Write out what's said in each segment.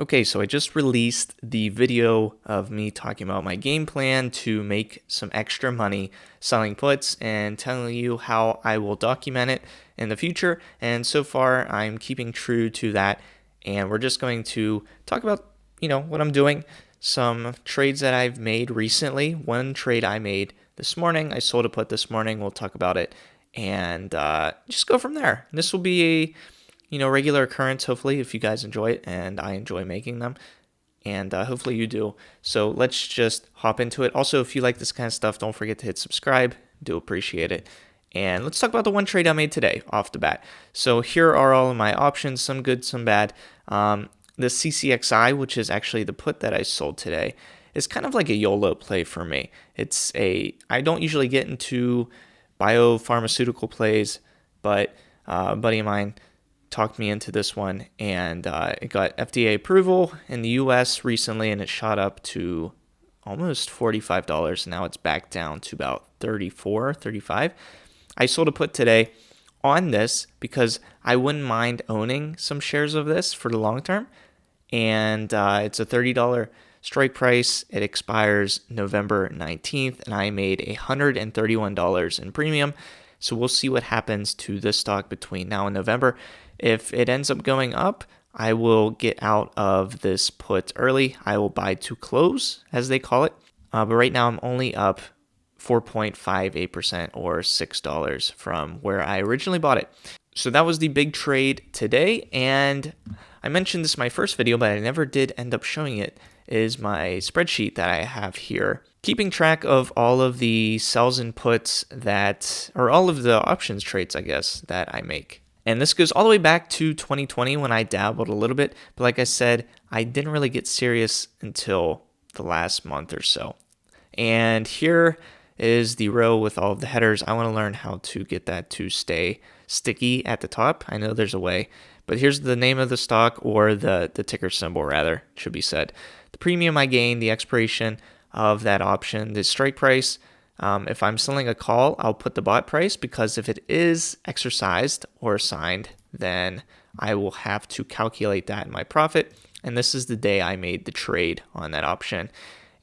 Okay, so I just released the video of me talking about my game plan to make some extra money selling puts and telling you how I will document it in the future. And so far, I'm keeping true to that. And we're just going to talk about, what I'm doing, some trades that I've made recently. One trade I made this morning, I sold a put this morning. We'll talk about it and just go from there. This will be a regular occurrence, hopefully, if you guys enjoy it, and I enjoy making them, and hopefully you do. So let's just hop into it. Also, if you like this kind of stuff, don't forget to hit subscribe. Do appreciate it. And let's talk about the one trade I made today off the bat. So here are all of my options, some good, some bad. The CCXI, which is actually the put that I sold today, is kind of like a YOLO play for me. I don't usually get into biopharmaceutical plays, but a buddy of mine talked me into this one, and it got FDA approval in the US recently, and it shot up to almost $45. Now it's back down to about 34, 35. I sold a put today on this because I wouldn't mind owning some shares of this for the long term, and it's a $30 strike price. It expires November 19th, and I made $131 in premium. So we'll see what happens to this stock between now and November. If it ends up going up, I will get out of this put early. I will buy to close, as they call it. But right now I'm only up 4.58% or $6 from where I originally bought it. So that was the big trade today. And I mentioned this in my first video, but I never did end up showing it, is my spreadsheet that I have here, keeping track of all of the sells and puts or all of the options trades, I guess, that I make. And this goes all the way back to 2020 when I dabbled a little bit. But like I said, I didn't really get serious until the last month or so. And here is the row with all of the headers. I want to learn how to get that to stay sticky at the top. I know there's a way, but here's the name of the stock, or the ticker symbol rather, should be said. The premium I gained, the expiration of that option, the strike price. If I'm selling a call, I'll put the bought price, because if it is exercised or assigned, then I will have to calculate that in my profit. And this is the day I made the trade on that option.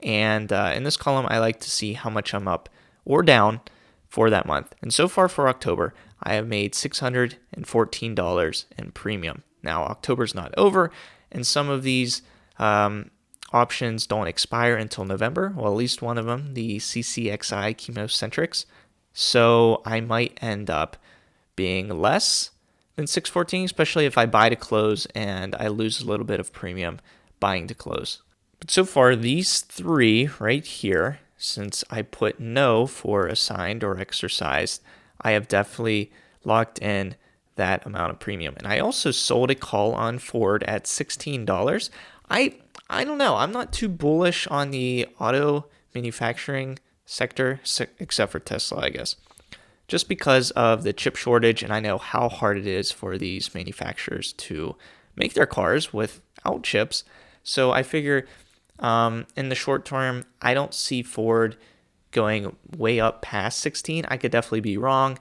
And in this column, I like to see how much I'm up or down for that month. And so far for October, I have made $614 in premium. Now, October's not over, and some of these options don't expire until November. Well, at least one of them, the CCXI Chemocentrics. So I might end up being less than 614, especially if I buy to close and I lose a little bit of premium buying to close. But so far, these three right here, since I put no for assigned or exercised, I have definitely locked in that amount of premium. And I also sold a call on Ford at $16. I don't know. I'm not too bullish on the auto manufacturing sector, except for Tesla, I guess, just because of the chip shortage. And I know how hard it is for these manufacturers to make their cars without chips. So I figure in the short term, I don't see Ford going way up past 16. I could definitely be wrong,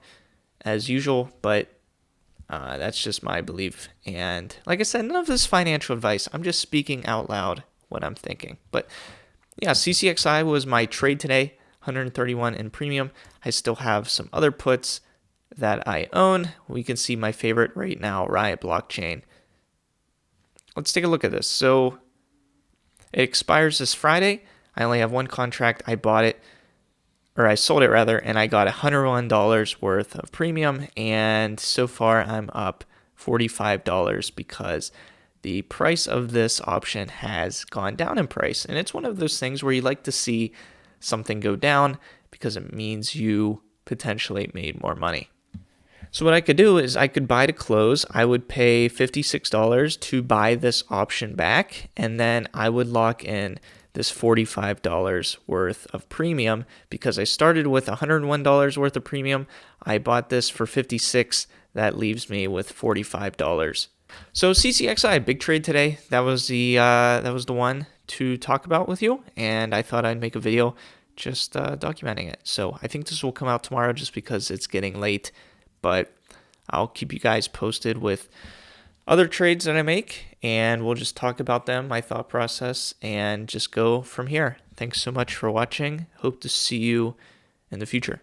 as usual, but that's just my belief. And like I said, none of this financial advice. I'm just speaking out loud what I'm thinking. But yeah, CCXI was my trade today, 131 in premium. I still have some other puts that I own. We can see my favorite right now, Riot Blockchain. Let's take a look at this. So it expires this Friday. I only have one contract. I sold it rather, and I got $101 worth of premium, and so far I'm up $45 because the price of this option has gone down in price. And it's one of those things where you like to see something go down because it means you potentially made more money. So what I could do is I could buy to close. I would pay $56 to buy this option back, and then I would lock in this $45 worth of premium because I started with $101 worth of premium. I bought this for $56. That leaves me with $45. So CCXI, big trade today. That was the one to talk about with you, and I thought I'd make a video just documenting it. So I think this will come out tomorrow just because it's getting late, but I'll keep you guys posted with other trades that I make, and we'll just talk about them, my thought process, and just go from here. Thanks so much for watching. Hope to see you in the future.